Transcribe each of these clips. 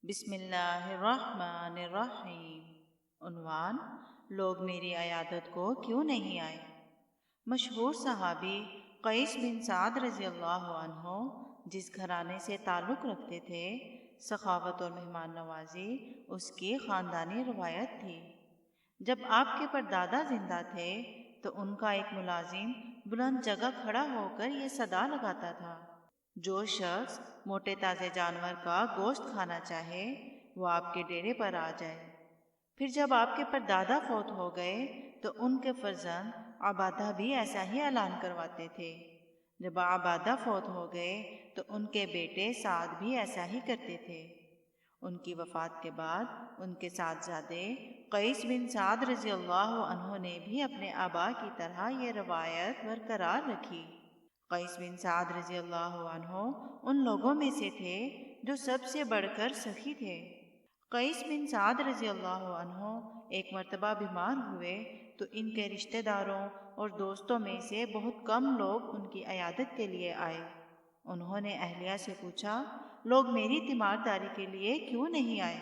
بسم اللہ الرحمن الرحیم۔ عنوان: لوگ میری عیادت کو کیوں نہیں آئے؟ مشہور صحابی قیس بن سعد رضی اللہ عنہ جس گھرانے سے تعلق رکھتے تھے، سخاوت اور مہمان نوازی اس کی خاندانی روایت تھی۔ جب آپ کے پردادا زندہ تھے تو ان کا ایک ملازم بلند جگہ کھڑا ہو کر یہ صدا لگاتا تھا: جو شخص موٹے تازے جانور کا گوشت کھانا چاہے وہ آپ کے ڈیرے پر آ جائے۔ پھر جب آپ کے پردادا فوت ہو گئے تو ان کے فرزند عبادہ بھی ایسا ہی اعلان کرواتے تھے۔ جب عبادہ فوت ہو گئے تو ان کے بیٹے سعد بھی ایسا ہی کرتے تھے۔ ان کی وفات کے بعد ان کے صاحبزادے قیس بن سعد رضی اللہ عنہ نے بھی اپنے آبا کی طرح یہ روایت برقرار رکھی۔ قیس بن سعد رضی اللہ عنہ ان لوگوں میں سے تھے جو سب سے بڑھ کر سخی تھے۔ قیس بن سعد رضی اللہ عنہ ایک مرتبہ بیمار ہوئے تو ان کے رشتہ داروں اور دوستوں میں سے بہت کم لوگ ان کی عیادت کے لیے آئے۔ انہوں نے اہلیہ سے پوچھا: لوگ میری تیمارداری کے لیے کیوں نہیں آئے؟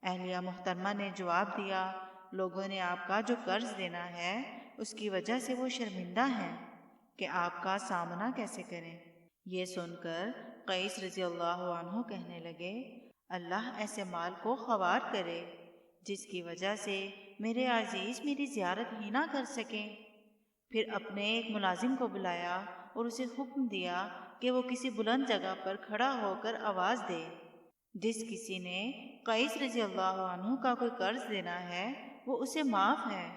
اہلیہ محترمہ نے جواب دیا: لوگوں نے آپ کا جو قرض دینا ہے اس کی وجہ سے وہ شرمندہ ہیں کہ آپ کا سامنا کیسے کریں۔ یہ سن کر قیس رضی اللہ عنہ کہنے لگے: اللہ ایسے مال کو خوار کرے جس کی وجہ سے میرے عزیز میری زیارت ہی نہ کر سکیں۔ پھر اپنے ایک ملازم کو بلایا اور اسے حکم دیا کہ وہ کسی بلند جگہ پر کھڑا ہو کر آواز دے: جس کسی نے قیس رضی اللہ عنہ کا کوئی قرض دینا ہے وہ اسے معاف ہے۔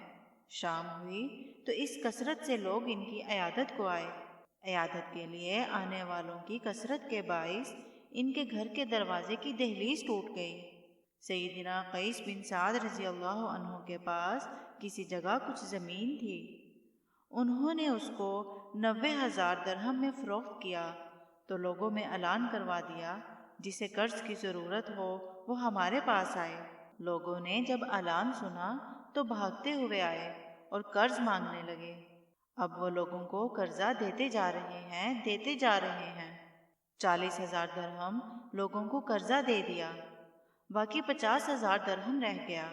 شام ہوئی تو اس کثرت سے لوگ ان کی عیادت کو آئے۔ عیادت کے لیے آنے والوں کی کثرت کے باعث ان کے گھر کے دروازے کی دہلیز ٹوٹ گئی۔ سیدنا قیس بن سعد رضی اللہ عنہ کے پاس کسی جگہ کچھ زمین تھی۔ انہوں نے اس کو 90,000 درہم میں فروخت کیا تو لوگوں میں اعلان کروا دیا: جسے قرض کی ضرورت ہو وہ ہمارے پاس آئے۔ لوگوں نے جب اعلان سنا تو بھاگتے ہوئے آئے اور قرض مانگنے لگے۔ اب وہ لوگوں کو قرضہ دیتے جا رہے ہیں۔ 40,000 درہم لوگوں کو قرضہ دے دیا، باقی 50,000 درہم رہ گیا۔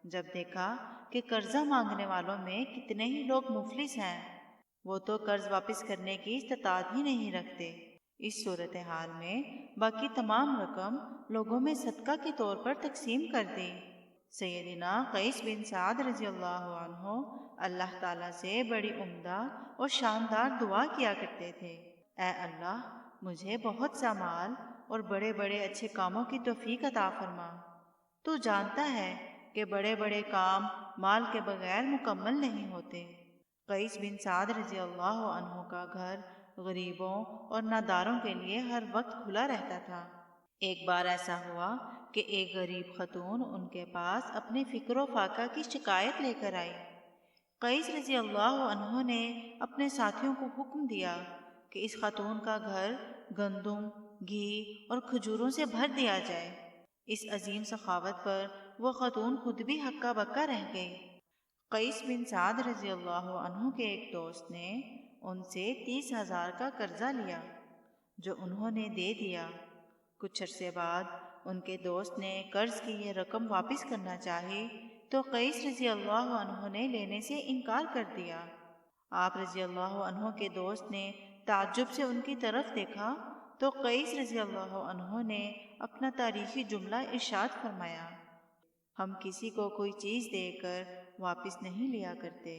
جب دیکھا کہ قرضہ مانگنے والوں میں کتنے ہی لوگ مفلس ہیں، وہ تو قرض واپس کرنے کی استطاعت ہی نہیں رکھتے۔ اس صورتحال میں باقی تمام رقم لوگوں میں صدقہ کے طور پر تقسیم کر دی۔ سیدنا قیس بن سعد رضی اللہ عنہ اللہ تعالیٰ سے بڑی عمدہ اور شاندار دعا کیا کرتے تھے: اے اللہ، مجھے بہت سا مال اور بڑے بڑے اچھے کاموں کی توفیق عطا فرما۔ تو جانتا ہے کہ بڑے بڑے کام مال کے بغیر مکمل نہیں ہوتے۔ قیس بن سعد رضی اللہ عنہ کا گھر غریبوں اور ناداروں کے لیے ہر وقت کھلا رہتا تھا۔ ایک بار ایسا ہوا کہ ایک غریب خاتون ان کے پاس اپنے فقر و فاقہ کی شکایت لے کر آئی۔ قیس رضی اللہ عنہ نے اپنے ساتھیوں کو حکم دیا کہ اس خاتون کا گھر گندم، گھی اور کھجوروں سے بھر دیا جائے۔ اس عظیم سخاوت پر وہ خاتون خود بھی ہکا بکا رہ گئی۔ قیس بن سعد رضی اللہ عنہ کے ایک دوست نے ان سے 30,000 کا قرضہ لیا جو انہوں نے دے دیا۔ کچھ عرصے بعد ان کے دوست نے قرض کی یہ رقم واپس کرنا چاہی تو قیس رضی اللہ عنہ نے لینے سے انکار کر دیا۔ آپ رضی اللہ عنہ کے دوست نے تعجب سے ان کی طرف دیکھا تو قیس رضی اللہ عنہ نے اپنا تاریخی جملہ ارشاد فرمایا: ہم کسی کو کوئی چیز دے کر واپس نہیں لیا کرتے۔